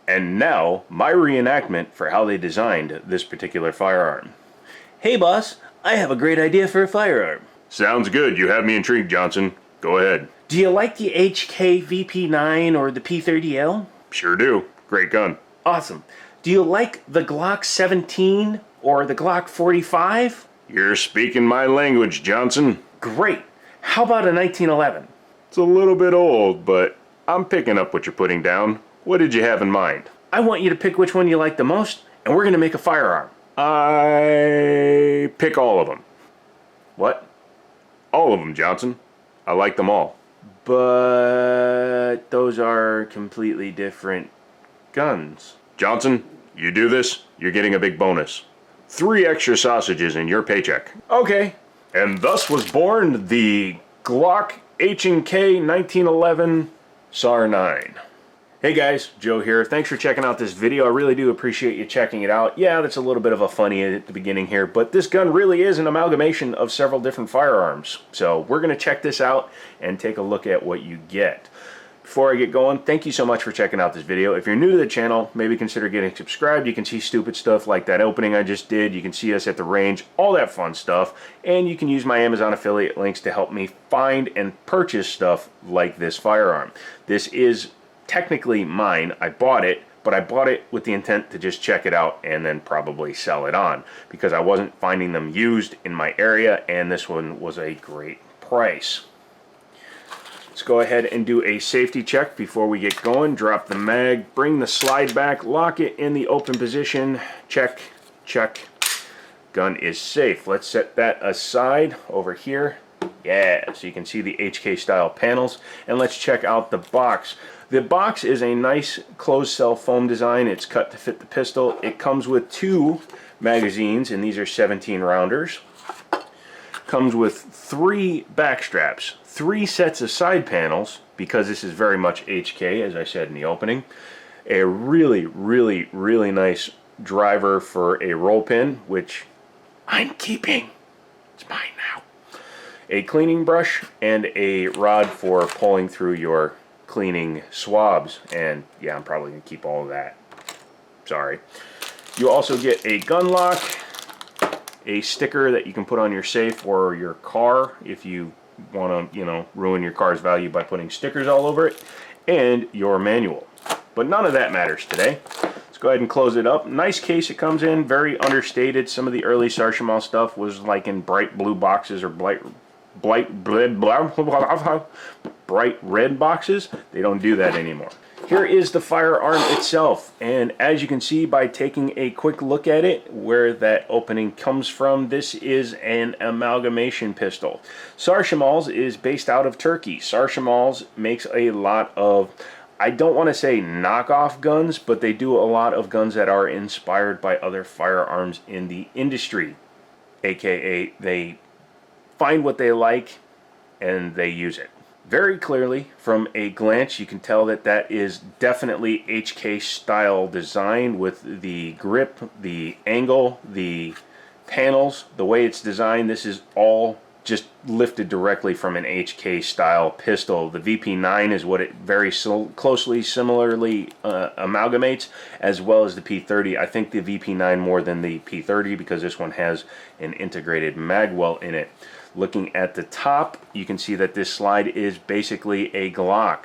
And now, my reenactment for how they designed this particular firearm. Hey boss, I have a great idea for a firearm. Sounds good. You have me intrigued, Johnson. Go ahead. Do you like the HK VP9 or the P30L? Sure do. Great gun. Awesome. Do you like the Glock 17 or the Glock 45? You're speaking my language, Johnson. Great. How about a 1911? It's a little bit old, but I'm picking up what you're putting down. What did you have in mind? I want you to pick which one you like the most, and we're going to make a firearm. I pick all of them. What? All of them, Johnson. I like them all. But those are completely different guns. Johnson, you do this, you're getting a big bonus. 3 extra sausages in your paycheck. Okay. And thus was born the Glock H&K 1911 SAR 9. Hey guys, Joe here. Thanks for checking out this video. I really do appreciate you checking it out. Yeah, that's a little bit of a funny at the beginning here, but this gun really is an amalgamation of several different firearms. So we're going to check this out and take a look at what you get. Before I get going, thank you so much for checking out this video. If you're new to the channel, maybe consider getting subscribed. You can see stupid stuff like that opening I just did. You can see us at the range, all that fun stuff. And you can use my Amazon affiliate links to help me find and purchase stuff like this firearm. This is technically mine. I bought it, but I bought it with the intent to just check it out and then probably sell it on because I wasn't finding them used in my area, and this one was a great price. Let's go ahead and do a safety check before we get going. Drop the mag, bring the slide back, lock it in the open position. Check, check. Gun is safe. Let's set that aside over here. Yeah, so you can see the HK style panels. And let's check out the box. The box is a nice closed cell foam design. It's cut to fit the pistol. It comes with 2 magazines, and these are 17 rounders. Comes with 3 back straps, 3 sets of side panels, because this is very much HK, as I said in the opening. A really, really, really nice driver for a roll pin, which I'm keeping. It's mine now. A cleaning brush and a rod for pulling through your cleaning swabs, and yeah, I'm probably gonna keep all of that. Sorry. You also get a gun lock, a sticker that you can put on your safe or your car if you want to, you know, ruin your car's value by putting stickers all over it, and your manual. But none of that matters today. Let's go ahead and close it up. Nice case it comes in, very understated. Some of the early Sarchemol stuff was like in bright blue boxes or bright red boxes. They don't do that anymore. Here is the firearm itself, and as you can see by taking a quick look at it, where that opening comes from, this is an amalgamation pistol. Sarchemol's is based out of Turkey. Sarchemol's makes a lot of, I don't want to say knockoff guns, but they do a lot of guns that are inspired by other firearms in the industry. AKA, they find what they like and they use it. Very clearly, from a glance, you can tell that that is definitely HK style design with the grip, the angle, the panels, the way it's designed. This is all just lifted directly from an HK style pistol. The VP9 is what it very closely, similarly amalgamates, as well as the P30. I think the VP9 more than the P30 because this one has an integrated magwell in it. Looking at the top, you can see that this slide is basically a Glock.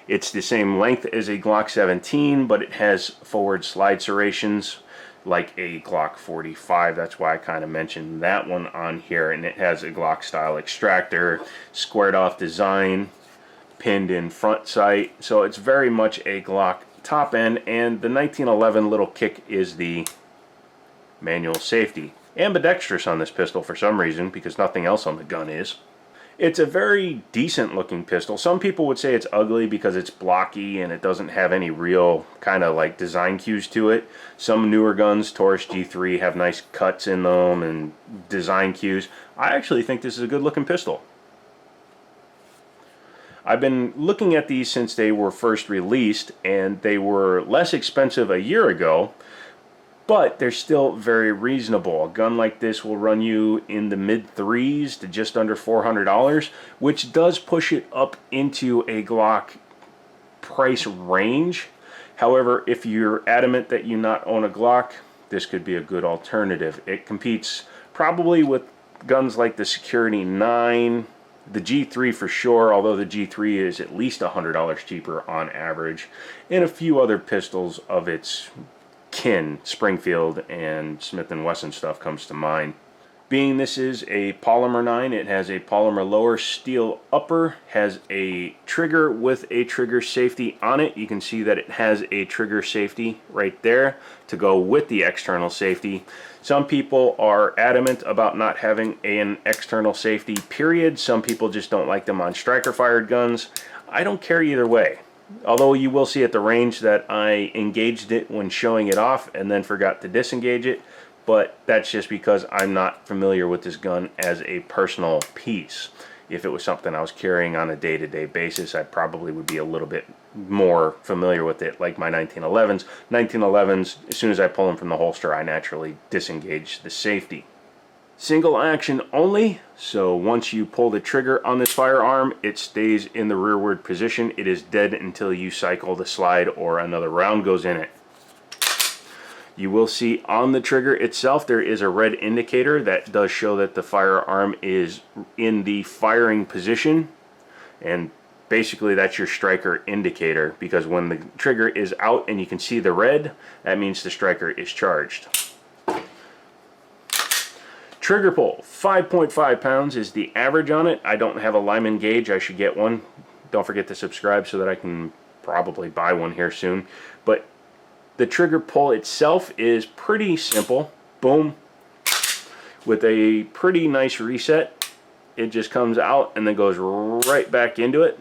It's the same length as a Glock 17, but it has forward slide serrations like a Glock 45. That's why I kind of mentioned that one on here. And it has a Glock style extractor, squared off design, pinned in front sight. So it's very much a Glock top end, and the 1911 little kick is the manual safety. Ambidextrous on this pistol for some reason, because nothing else on the gun is. It's a very decent looking pistol. Some people would say it's ugly because it's blocky and it doesn't have any real kind of like design cues to it. Some newer guns, Taurus G3, have nice cuts in them and design cues. I actually think this is a good looking pistol. I've been looking at these since they were first released, and they were less expensive a year ago, but they're still very reasonable. A gun like this will run you in the mid-3s to just under $400, which does push it up into a Glock price range. However, if you're adamant that you not own a Glock, this could be a good alternative. It competes probably with guns like the Security 9, the G3 for sure, although the G3 is at least $100 cheaper on average, and a few other pistols of its kin. Springfield and Smith & Wesson stuff comes to mind. Being this is a polymer 9, it has a polymer lower, steel upper, has a trigger with a trigger safety on it. You can see that it has a trigger safety right there to go with the external safety. Some people are adamant about not having an external safety, period. Some people just don't like them on striker fired guns. I don't care either way. Although you will see at the range that I engaged it when showing it off and then forgot to disengage it. But that's just because I'm not familiar with this gun as a personal piece. If it was something I was carrying on a day-to-day basis, I probably would be a little bit more familiar with it, like my 1911s. 1911s, as soon as I pull them from the holster, I naturally disengage the safety. Single action only, so once you pull the trigger on this firearm, it stays in the rearward position. It is dead until you cycle the slide or another round goes in it. You will see on the trigger itself there is a red indicator that does show that the firearm is in the firing position, and basically that's your striker indicator, because when the trigger is out and you can see the red, that means the striker is charged. Trigger pull, 5.5 pounds is the average on it. I don't have a Lyman gauge. I should get one. Don't forget to subscribe so that I can probably buy one here soon. But the trigger pull itself is pretty simple. Boom. With a pretty nice reset. It just comes out and then goes right back into it.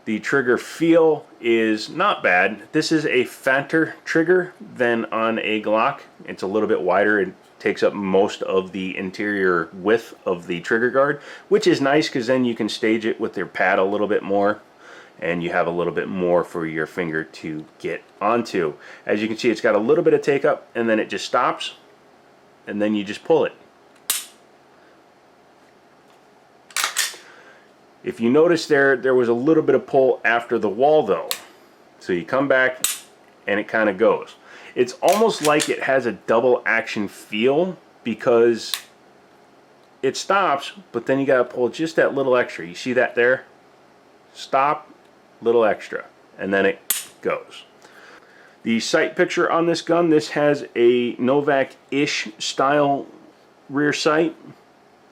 The trigger feel is not bad. This is a fatter trigger than on a Glock. It's a little bit wider. It takes up most of the interior width of the trigger guard, which is nice because then you can stage it with your pad a little bit more, and you have a little bit more for your finger to get onto. As you can see, it's got a little bit of take up, and then it just stops, and then you just pull it. If you notice there was a little bit of pull after the wall though. So you come back and it kind of goes. It's almost like it has a double action feel, because it stops, but then you got to pull just that little extra. You see that there? Stop, little extra, and then it goes. The sight picture on this gun, this has a Novak-ish style rear sight.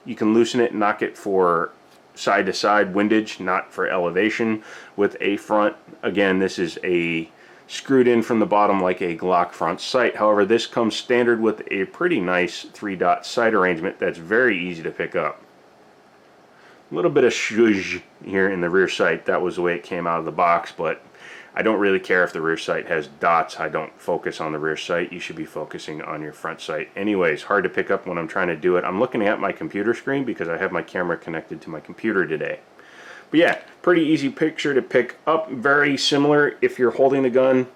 You can loosen it and knock it for side to side windage, not for elevation, with a front. Again, this is a screwed in from the bottom like a Glock front sight. However, this comes standard with a pretty nice 3-dot sight arrangement that's very easy to pick up. A little bit of zhuzh here in the rear sight. That was the way it came out of the box, but I don't really care if the rear sight has dots. I don't focus on the rear sight. You should be focusing on your front sight. Anyways, hard to pick up when I'm trying to do it. I'm looking at my computer screen because I have my camera connected to my computer today. But yeah, pretty easy picture to pick up. Very similar. If you're holding the gun,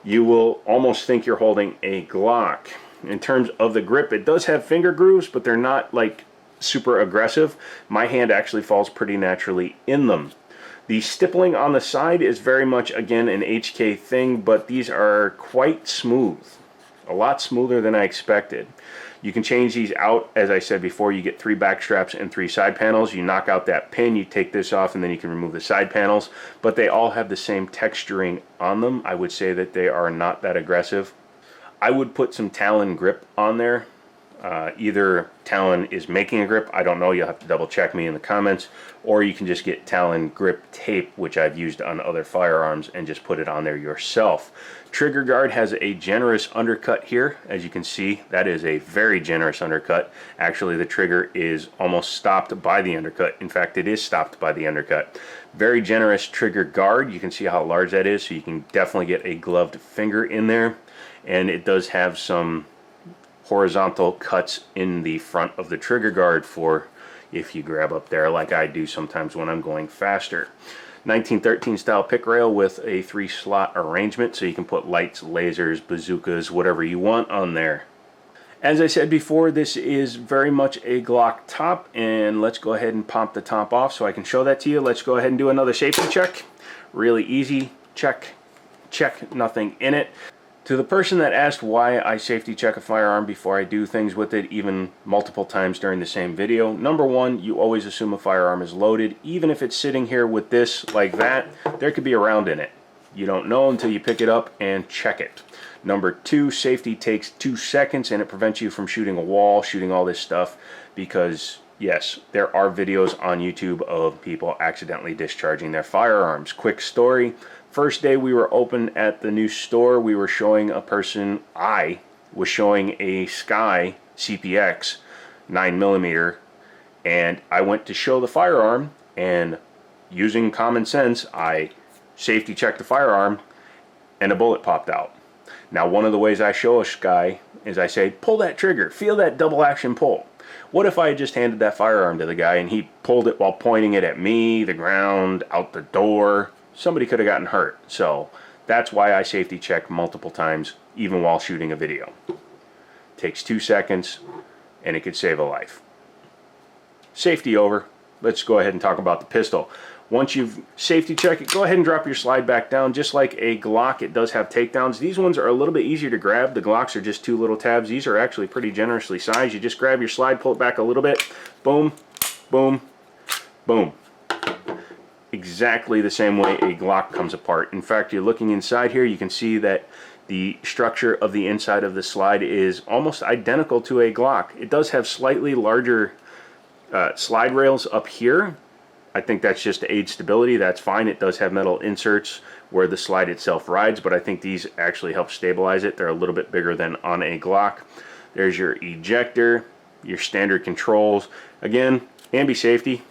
you will almost think you're holding a Glock. In terms of the grip, it does have finger grooves, but they're not like super aggressive. My hand actually falls pretty naturally in them. The stippling on the side is very much, again, an HK thing, but these are quite smooth. A lot smoother than I expected. You can change these out. As I said before, you get 3 back straps and 3 side panels. You knock out that pin, you take this off, and then you can remove the side panels. But they all have the same texturing on them. I would say that they are not that aggressive. I would put some Talon grip on there. Either Talon is making a grip, I don't know, you'll have to double check me in the comments, or you can just get Talon grip tape, which I've used on other firearms, and just put it on there yourself. Trigger guard has a generous undercut here. As you can see, that is a very generous undercut. Actually, the trigger is almost stopped by the undercut. In fact, it is stopped by the undercut. Very generous trigger guard. You can see how large that is, so you can definitely get a gloved finger in there. And it does have some horizontal cuts in the front of the trigger guard for if you grab up there like I do sometimes when I'm going faster. 1913 style pick rail with a 3-slot arrangement, so you can put lights, lasers, bazookas, whatever you want on there. As I said before, this is very much a Glock top, and let's go ahead and pop the top off so I can show that to you. Let's go ahead and do another safety check. Really easy. Check, nothing in it. To the person that asked why I safety check a firearm before I do things with it, even multiple times during the same video. Number one, you always assume a firearm is loaded. Even if it's sitting here with this like that, there could be a round in it. You don't know until you pick it up and check it. Number two, safety takes 2 seconds and it prevents you from shooting a wall, shooting all this stuff, because yes, there are videos on YouTube of people accidentally discharging their firearms. Quick story. First day we were open at the new store, we were showing a person, I was showing a Sky CPX 9mm, and I went to show the firearm, and using common sense, I safety checked the firearm and a bullet popped out. Now, one of the ways I show a Sky is I say, pull that trigger, feel that double action pull. What if I had just handed that firearm to the guy and he pulled it while pointing it at me, the ground, out the door? Somebody could have gotten hurt. So that's why I safety check multiple times, even while shooting a video. Takes 2 seconds and it could save a life. Safety over. Let's go ahead and talk about the pistol. Once you've safety checked it, go ahead and drop your slide back down. Just like a Glock, it does have takedowns. These ones are a little bit easier to grab. The Glocks are just 2 little tabs. These are actually pretty generously sized. You just grab your slide, pull it back a little bit. Boom, boom, boom. Exactly the same way a Glock comes apart. In fact, you're looking inside here, you can see that the structure of the inside of the slide is almost identical to a Glock. It does have slightly larger slide rails up here. I think that's just to aid stability. That's fine. It does have metal inserts where the slide itself rides, but I think these actually help stabilize it. They're a little bit bigger than on a Glock. There's your ejector, your standard controls. Again, ambi safety.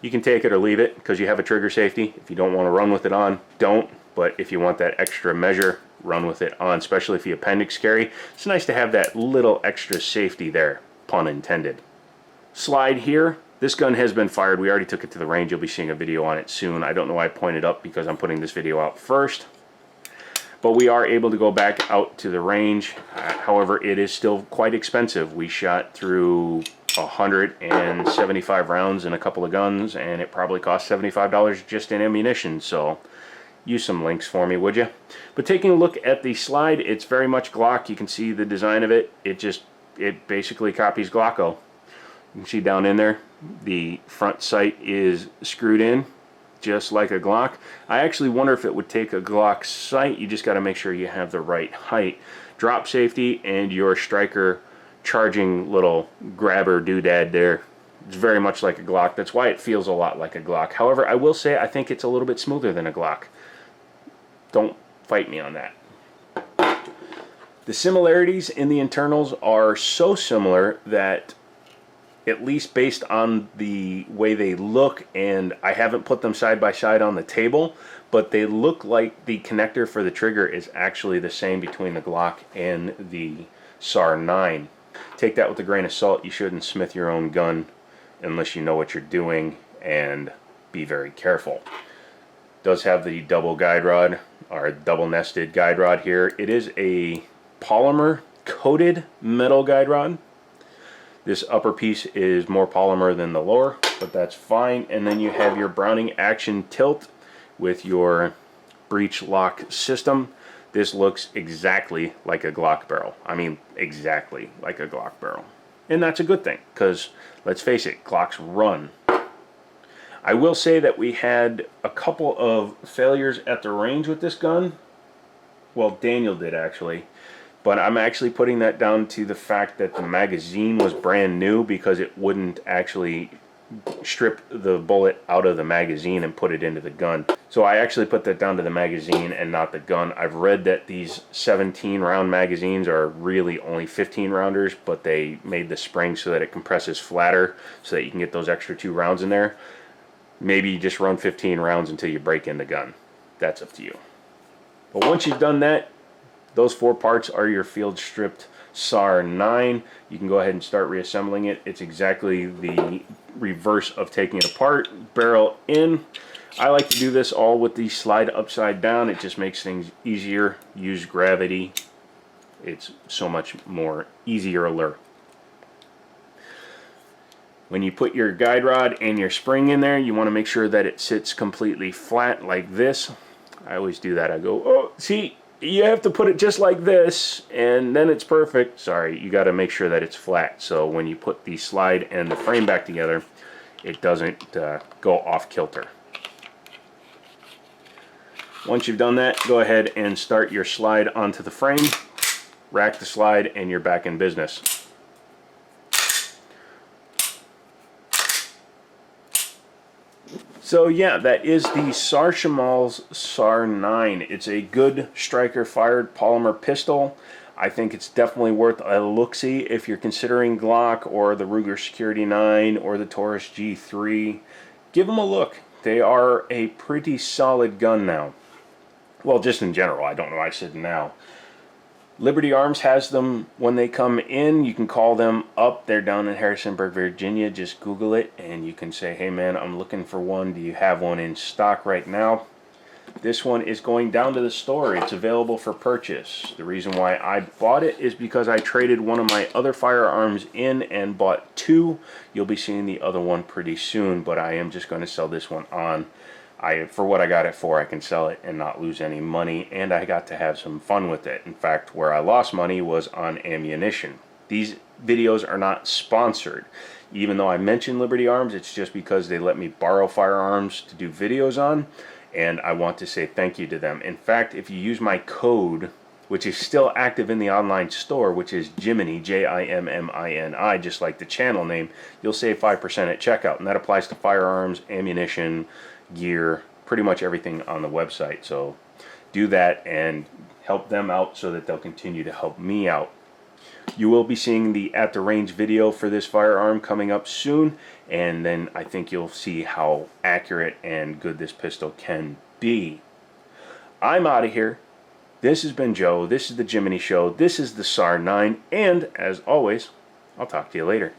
You can take it or leave it because you have a trigger safety. If you don't want to run with it on, don't. But if you want that extra measure, run with it on, especially if you appendix carry. It's nice to have that little extra safety there, pun intended. Slide here. This gun has been fired. We already took it to the range. You'll be seeing a video on it soon. I don't know why I pointed up because I'm putting this video out first. But we are able to go back out to the range. However, it is still quite expensive. We shot through 175 rounds in a couple of guns, and it probably cost $75 just in ammunition. So use some links for me, would you? But taking a look at the slide, it's very much Glock. You can see the design of it. It basically copies Glocko. You can see down in there, the front sight is screwed in just like a Glock. I actually wonder if it would take a Glock sight. You just got to make sure you have the right height. Drop safety and your striker charging little grabber doodad there. It's very much like a Glock. That's why it feels a lot like a Glock. However, I will say I think it's a little bit smoother than a Glock. Don't fight me on that. The similarities in the internals are so similar that, at least based on the way they look, and I haven't put them side by side on the table, but they look like the connector for the trigger is actually the same between the Glock and the SAR 9. Take that with a grain of salt. You shouldn't smith your own gun unless you know what you're doing, and be very careful. It does have the double guide rod, or double nested guide rod here. It is a polymer coated metal guide rod. This upper piece is more polymer than the lower, but that's fine. And then you have your Browning Action tilt with your breech lock system. This looks exactly like a Glock barrel. I mean, exactly like a Glock barrel. And that's a good thing, because let's face it, Glocks run. I will say that we had a couple of failures at the range with this gun. Well, Daniel did actually. But I'm actually putting that down to the fact that the magazine was brand new, because it wouldn't actually strip the bullet out of the magazine and put it into the gun. So I actually put that down to the magazine and not the gun. I've read that these 17 round magazines are really only 15 rounders, but they made the spring so that it compresses flatter so that you can get those extra 2 rounds in there. Maybe you just run 15 rounds until you break in the gun. That's up to you. But once you've done that, those 4 parts are your field stripped SAR 9. You can go ahead and start reassembling it. It's exactly the reverse of taking it apart. Barrel in. I like to do this all with the slide upside down. It just makes things easier. Use gravity it's so much more easier alert. When you put your guide rod and your spring in there, you want to make sure that it sits completely flat like this. I always do that. I go, oh, see, you have to put it just like this, and then it's perfect. Sorry, you got to make sure that it's flat, so when you put the slide and the frame back together, it doesn't go off kilter. Once you've done that, go ahead and start your slide onto the frame, rack the slide, and you're back in business. So yeah, that is the SAR Shimals SAR 9. It's a good striker-fired polymer pistol. I think it's definitely worth a look-see if you're considering Glock or the Ruger Security 9 or the Taurus G3. Give them a look. They are a pretty solid gun now. Well, just in general. I don't know why I said now. Liberty Arms has them when they come in. You can call them up. They're down in Harrisonburg, Virginia. Just Google it and you can say, hey man, I'm looking for one. Do you have one in stock right now? This one is going down to the store. It's available for purchase. The reason why I bought it is because I traded one of my other firearms in and bought two. You'll be seeing the other one pretty soon, but I am just going to sell this one on. For what I got it for, I can sell it and not lose any money, and I got to have some fun with it. In fact, where I lost money was on ammunition. These videos are not sponsored. Even though I mentioned Liberty Arms, it's just because they let me borrow firearms to do videos on, and I want to say thank you to them. In fact, if you use my code, which is still active in the online store, which is Jimmini, J-I-M-M-I-N-I, just like the channel name, you'll save 5% at checkout, and that applies to firearms, ammunition, gear, pretty much everything on the website. So do that and help them out so that they'll continue to help me out. You will be seeing the at the range video for this firearm coming up soon, and then I think you'll see how accurate and good this pistol can be. I'm out of here. This has been Joe. This is the Jimmini Show. This is the SAR 9, and as always, I'll talk to you later.